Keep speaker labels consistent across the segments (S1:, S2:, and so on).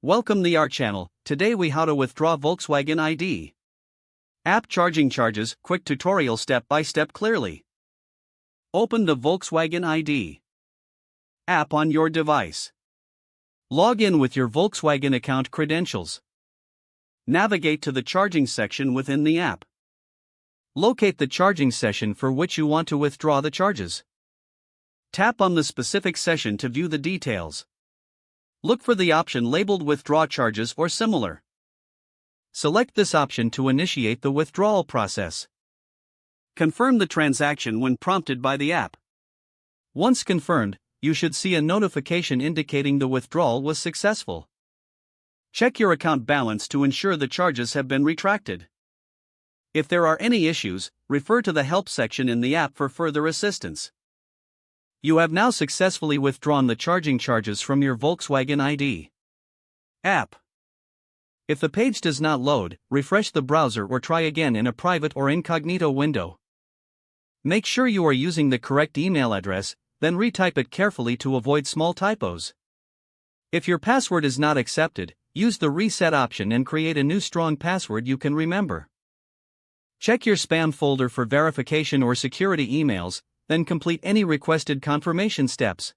S1: Welcome to our channel. Today we how to withdraw Volkswagen ID. App charging charges, quick tutorial step by step clearly. Open the Volkswagen ID app on your device. Log in with your Volkswagen account credentials. Navigate to the charging section within the app. Locate the charging session for which you want to withdraw the charges. Tap on the specific session to view the details. Look for the option labeled Withdraw Charges or similar. Select this option to initiate the withdrawal process. Confirm the transaction when prompted by the app. Once confirmed, you should see a notification indicating the withdrawal was successful. Check your account balance to ensure the charges have been retracted. If there are any issues, refer to the help section in the app for further assistance. You have now successfully withdrawn the charging charges from your Volkswagen ID app. If the page does not load, refresh the browser or try again in a private or incognito window. Make sure you are using the correct email address, then retype it carefully to avoid small typos. If your password is not accepted, use the reset option and create a new strong password you can remember. Check your spam folder for verification or security emails, then complete any requested confirmation steps.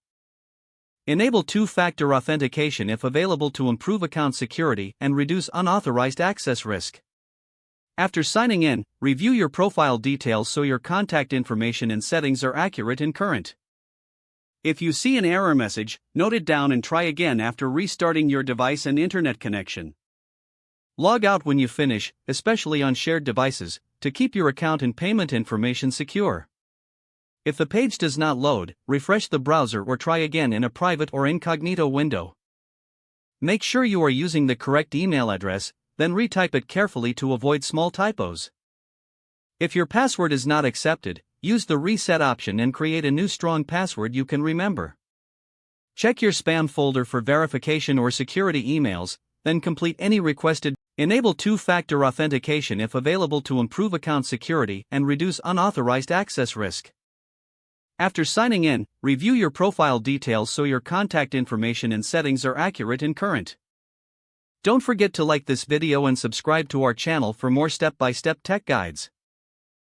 S1: Enable two-factor authentication if available to improve account security and reduce unauthorized access risk. After signing in, review your profile details so your contact information and settings are accurate and current. If you see an error message, note it down and try again after restarting your device and internet connection. Log out when you finish, especially on shared devices, to keep your account and payment information secure. If the page does not load, refresh the browser or try again in a private or incognito window. Make sure you are using the correct email address, then retype it carefully to avoid small typos. If your password is not accepted, use the reset option and create a new strong password you can remember. Check your spam folder for verification or security emails, then complete any requested. Enable two-factor authentication if available to improve account security and reduce unauthorized access risk. After signing in, review your profile details so your contact information and settings are accurate and current. Don't forget to like this video and subscribe to our channel for more step-by-step tech guides.